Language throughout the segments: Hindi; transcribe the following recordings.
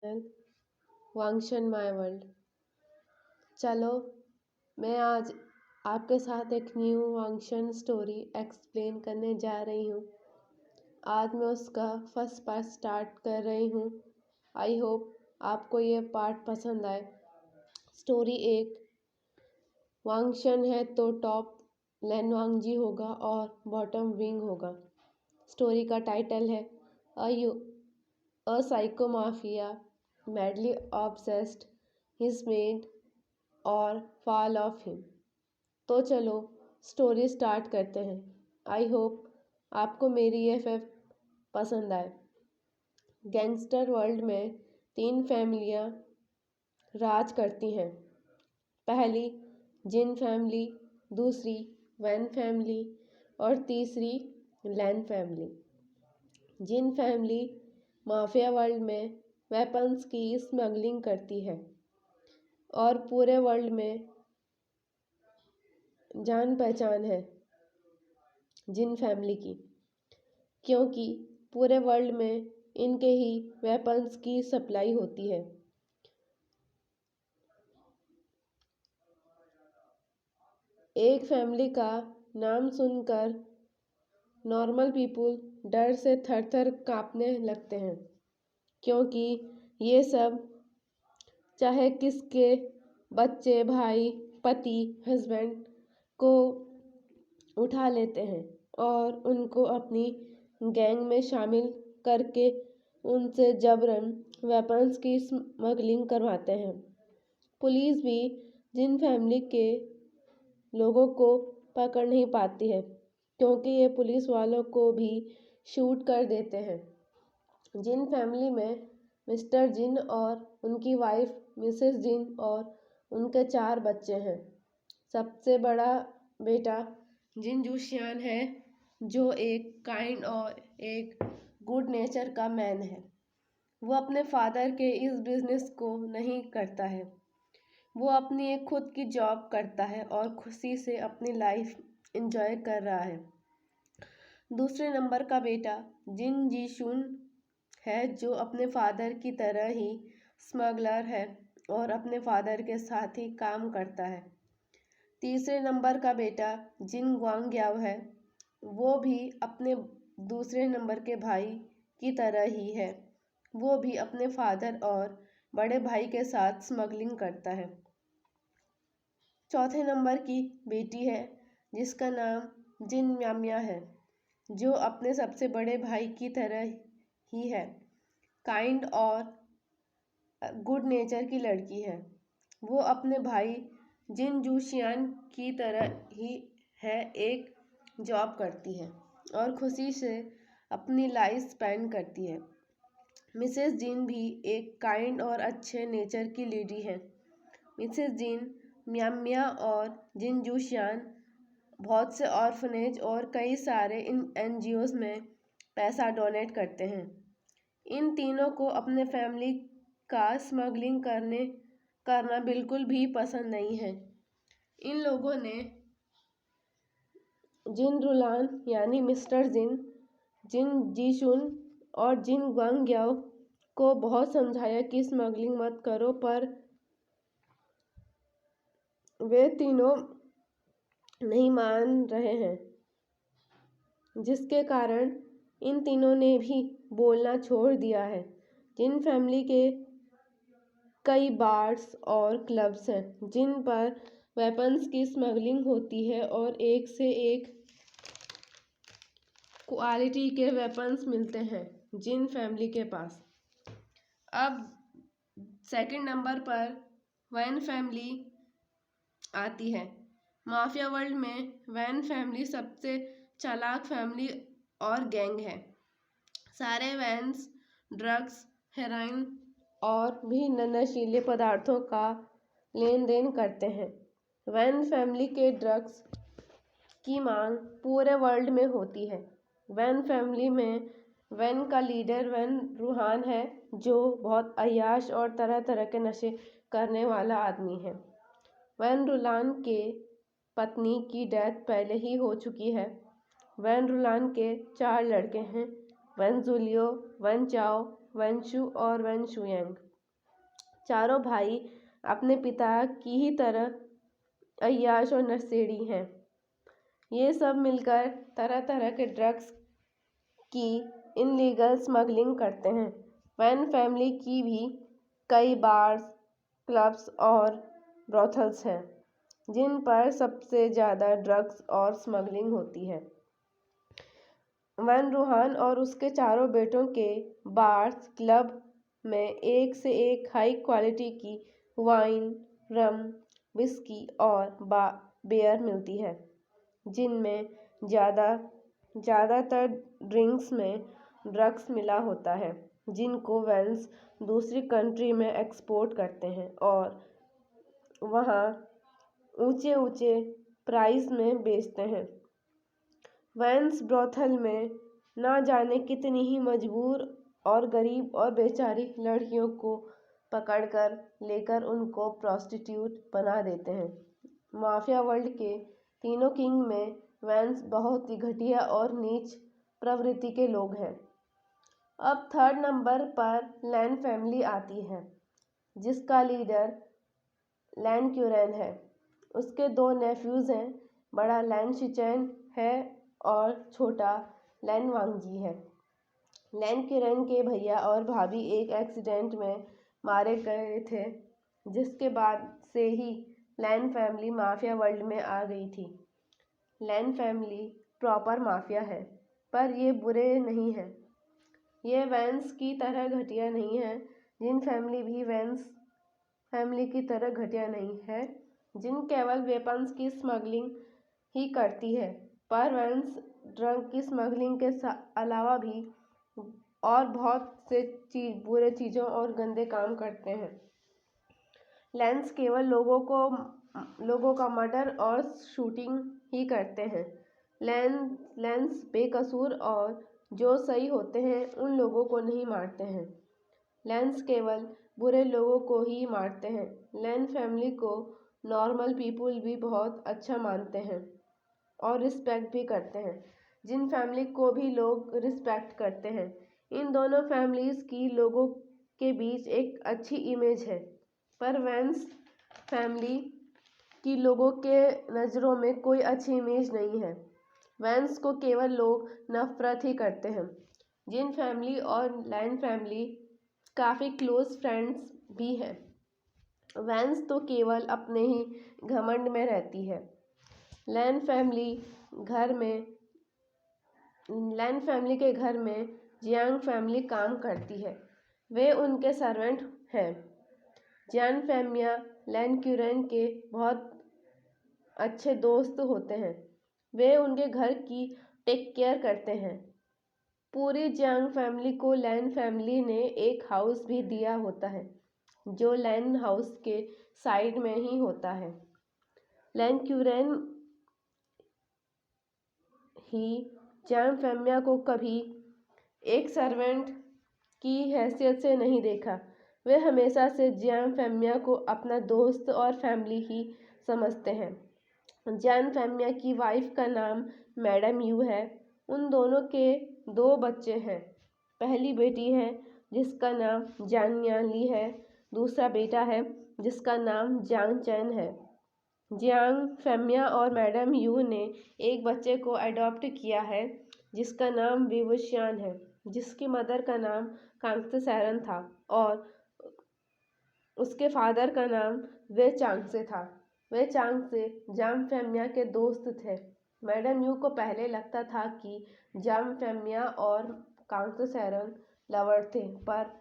वांगशन माय वर्ल्ड। चलो मैं आज आपके साथ एक न्यू वांगशन स्टोरी एक्सप्लेन करने जा रही हूँ। आज मैं उसका फर्स्ट पार्ट स्टार्ट कर रही हूँ। आई होप आपको ये पार्ट पसंद आए। स्टोरी 1। वांगशन है तो टॉप लैनवांगजी होगा और बॉटम विंग होगा। स्टोरी का टाइटल है a psycho mafia madly obsessed his made और fall of him। तो चलो स्टोरी स्टार्ट करते हैं। आई होप आपको मेरी ये फिल्म पसंद आए। गैंगस्टर वर्ल्ड में 3 फैमिलियाँ राज करती हैं। पहली जिन फैमिली, दूसरी वैन फैमिली और तीसरी लैन फैमिली। जिन फैमिली माफिया वर्ल्ड में वेपन्स की स्मगलिंग करती है और पूरे वर्ल्ड में जान पहचान है जिन फैमिली की, क्योंकि पूरे वर्ल्ड में इनके ही वेपन्स की सप्लाई होती है। एक फैमिली का नाम सुनकर नॉर्मल पीपल डर से थर-थर कांपने लगते हैं, क्योंकि ये सब चाहे किसके बच्चे, भाई, पति, हस्बैंड को उठा लेते हैं और उनको अपनी गैंग में शामिल करके उनसे जबरन वेपन्स की स्मगलिंग करवाते हैं। पुलिस भी जिन फैमिली के लोगों को पकड़ नहीं पाती है, क्योंकि ये पुलिस वालों को भी शूट कर देते हैं। जिन फैमिली में मिस्टर जिन और उनकी वाइफ मिसेस जिन और उनके 4 बच्चे हैं। सबसे बड़ा बेटा जिन जूशियान है, जो एक काइंड और एक गुड नेचर का मैन है। वो अपने फादर के इस बिजनेस को नहीं करता है। वो अपनी एक खुद की जॉब करता है और खुशी से अपनी लाइफ एंजॉय कर रहा है। दूसरे नंबर का बेटा जिन जीशुन है, जो अपने फादर की तरह ही स्मगलर है और अपने फादर के साथ ही काम करता है। तीसरे नंबर का बेटा जिन ग्वांगयाओ है, वो भी अपने दूसरे नंबर के भाई की तरह ही है। वो भी अपने फादर और बड़े भाई के साथ स्मगलिंग करता है। चौथे नंबर की बेटी है, जिसका नाम जिन म्याम्या है, जो अपने सबसे बड़े भाई की तरह ही है, काइंड और गुड नेचर की लड़की है। वो अपने भाई जिन जूशियान की तरह ही है, एक जॉब करती है और खुशी से अपनी लाइफ स्पेंड करती है। मिसेस जिन भी एक काइंड और अच्छे नेचर की लेडी है। मिसेस जिन म्याम्या और जिन जूशियान बहुत से ऑर्फनेज और कई सारे इन NGOs में पैसा डोनेट करते हैं। इन तीनों को अपने फैमिली का स्मगलिंग करना बिल्कुल भी पसंद नहीं है। इन लोगों ने जिन रुलान यानी मिस्टर जिन, जिन जीशुन और जिन ग्वांगयाओ को बहुत समझाया कि स्मगलिंग मत करो, पर वे तीनों नहीं मान रहे हैं, जिसके कारण इन तीनों ने भी बोलना छोड़ दिया है। जिन फैमिली के कई बार्स और क्लब्स हैं, जिन पर वेपन्स की स्मगलिंग होती है और एक से एक क्वालिटी के वेपन्स मिलते हैं जिन फैमिली के पास। अब सेकंड नंबर पर वैन फैमिली आती है। माफिया वर्ल्ड में वैन फैमिली सबसे चालाक फैमिली और गैंग है। सारे वैन्स ड्रग्स, हेरोइन और भी नशीले पदार्थों का लेन देन करते हैं। वैन फैमिली के ड्रग्स की मांग पूरे वर्ल्ड में होती है। वैन फैमिली में वैन का लीडर वैन रूहान है, जो बहुत अय्याश और तरह तरह के नशे करने वाला आदमी है। वैन रुलान के पत्नी की डेथ पहले ही हो चुकी है। वैन रुलान के 4 लड़के हैं, वैन जुलियो, वैन चाओ, वैन शू और वैन शुएंग। चारों भाई अपने पिता की ही तरह अय्याश और नशेड़ी हैं। ये सब मिलकर तरह तरह के ड्रग्स की इनलीगल स्मगलिंग करते हैं। वैन फैमिली की भी कई बार्स, क्लब्स और ब्रोथल्स हैं जिन पर सबसे ज़्यादा ड्रग्स और स्मगलिंग होती है। वैन रूहान और उसके चारों बेटों के बार्स क्लब में एक से एक हाई क्वालिटी की वाइन, रम, विस्की और बियर मिलती है, जिनमें ज़्यादातर ड्रिंक्स में ड्रग्स मिला होता है, जिनको वेंस दूसरी कंट्री में एक्सपोर्ट करते हैं और वहाँ ऊंचे प्राइस में बेचते हैं। वेंस ब्रोथल में ना जाने कितनी ही मजबूर और गरीब और बेचारी लड़कियों को पकड़कर लेकर उनको प्रॉस्टिट्यूट बना देते हैं। माफिया वर्ल्ड के तीनों किंग में वेंस बहुत ही घटिया और नीच प्रवृत्ति के लोग हैं। अब थर्ड नंबर पर लैन फैमिली आती है, जिसका लीडर लैन क्यूरेन है। उसके दो नेफ्यूज हैं, बड़ा लैन शिचैन है और छोटा लैन वांगजी है। लैन क्यूरेन के भैया और भाभी एक एक्सीडेंट में मारे गए थे, जिसके बाद से ही लैन फैमिली माफिया वर्ल्ड में आ गई थी। लैन फैमिली प्रॉपर माफिया है, पर ये बुरे नहीं हैं। ये वेंस की तरह घटिया नहीं है। जिन फैमिली भी वेंस फैमिली की तरह घटिया नहीं है, जिन केवल वेपन्स की स्मगलिंग ही करती है, पर वेंस ड्रग की स्मगलिंग के अलावा भी और बहुत से बुरे चीज़ों और गंदे काम करते हैं। लेंस केवल लोगों का मर्डर और शूटिंग ही करते हैं। लेंस बेकसूर और जो सही होते हैं उन लोगों को नहीं मारते हैं। लेंस केवल बुरे लोगों को ही मारते हैं। लैन फैमिली को नॉर्मल पीपल भी बहुत अच्छा मानते हैं और रिस्पेक्ट भी करते हैं, जिन फैमिली को भी लोग रिस्पेक्ट करते हैं। इन दोनों फैमिलीज़ की लोगों के बीच एक अच्छी इमेज है, पर वेंस फैमिली की लोगों के नज़रों में कोई अच्छी इमेज नहीं है। वेंस को केवल लोग नफरत ही करते हैं। जिन फैमिली और लैन फैमिली काफ़ी क्लोज फ्रेंड्स भी हैं। वेंस तो केवल अपने ही घमंड में रहती है। लैन फैमिली के घर में जियांग फैमिली काम करती है। वे उनके सर्वेंट हैं। जियांग फैमिली लैन क्यूरेन के बहुत अच्छे दोस्त होते हैं। वे उनके घर की टेक केयर करते हैं। पूरी जियांग फैमिली को लैन फैमिली ने एक हाउस भी दिया होता है, जो लैन हाउस के साइड में ही होता है। लैन क्यूरेन ही जियांग फैमिली को कभी एक सर्वेंट की हैसियत से नहीं देखा। वे हमेशा से जियांग फैमिली को अपना दोस्त और फैमिली ही समझते हैं। जियांग फैमिली की वाइफ का नाम मैडम यू है। उन दोनों के 2 बच्चे हैं। पहली बेटी है जिसका नाम जांग यानली है, दूसरा बेटा है जिसका नाम जांग चैन है। जियांग फैमिली और मैडम यू ने एक बच्चे को अडॉप्ट किया है जिसका नाम विवुशियान है, जिसकी मदर का नाम कांगसे सैरन था और उसके फादर का नाम वे चांगसे था। वे चांगसे जांग फैमिली के दोस्त थे। मैडम यू को पहले लगता था कि जांग फैमिली और कांगसे सैरन लवर थे, पर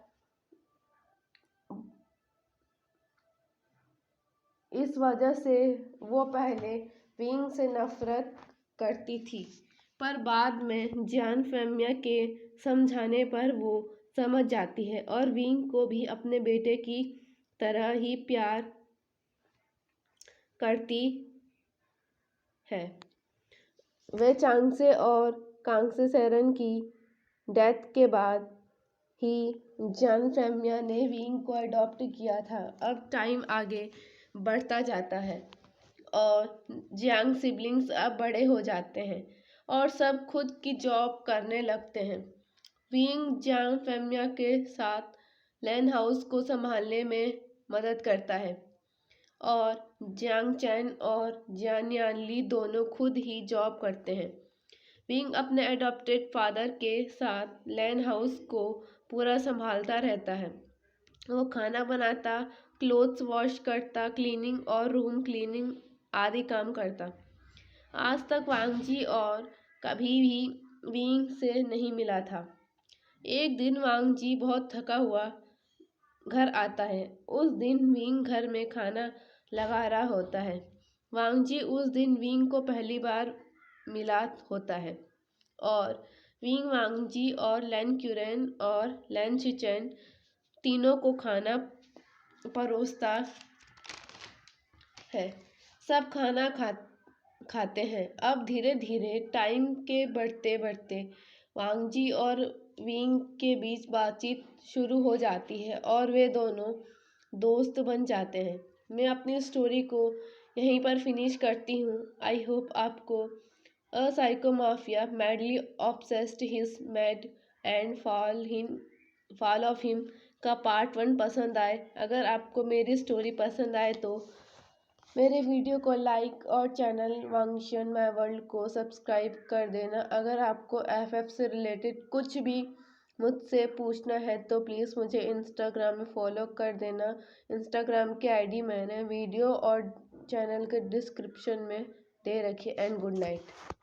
इस वजह से वो पहले विंग से नफरत करती थी, पर बाद में जियांग फैमिली के समझाने पर वो समझ जाती है और विंग को भी अपने बेटे की तरह ही प्यार करती है। वे चांगसे और कांगसे सैरन की डेथ के बाद ही जियांग फैमिली ने विंग को अडॉप्ट किया था। अब टाइम आगे बढ़ता जाता है और जियांग सिबलिंग्स अब बड़े हो जाते हैं और सब खुद की जॉब करने लगते हैं। विंग जियांग फैमिली के साथ लैन हाउस को संभालने में मदद करता है और जियांग चैन और जियान यानली दोनों खुद ही जॉब करते हैं। विंग अपने अडॉप्टेड फादर के साथ लैन हाउस को पूरा संभालता रहता है। वो खाना बनाता, क्लोथ्स वॉश करता, क्लीनिंग और रूम क्लीनिंग आदि काम करता। आज तक वांगजी और कभी भी विंग से नहीं मिला था। एक दिन वांगजी बहुत थका हुआ घर आता है। उस दिन विंग घर में खाना लगा रहा होता है। वांगजी उस दिन विंग को पहली बार मिला होता है और विंग वांगजी और लैन क्यूरेन और लैन शिचेन तीनों को खाना परोसता है। सब खाना खाते हैं। अब धीरे धीरे टाइम के बढ़ते बढ़ते वांगजी और विंग के बीच बातचीत शुरू हो जाती है और वे दोनों दोस्त बन जाते हैं। मैं अपनी स्टोरी को यहीं पर फिनिश करती हूँ। आई होप आपको a psycho mafia madly obsessed his mad and fall of him का पार्ट 1 पसंद आए। अगर आपको मेरी स्टोरी पसंद आए तो मेरे वीडियो को लाइक और चैनल वांगशन माय वर्ल्ड को सब्सक्राइब कर देना। अगर आपको एफएफ से रिलेटेड कुछ भी मुझसे पूछना है तो प्लीज़ मुझे इंस्टाग्राम में फॉलो कर देना। इंस्टाग्राम की आईडी मैंने वीडियो और चैनल के डिस्क्रिप्शन में दे रखी। And good night.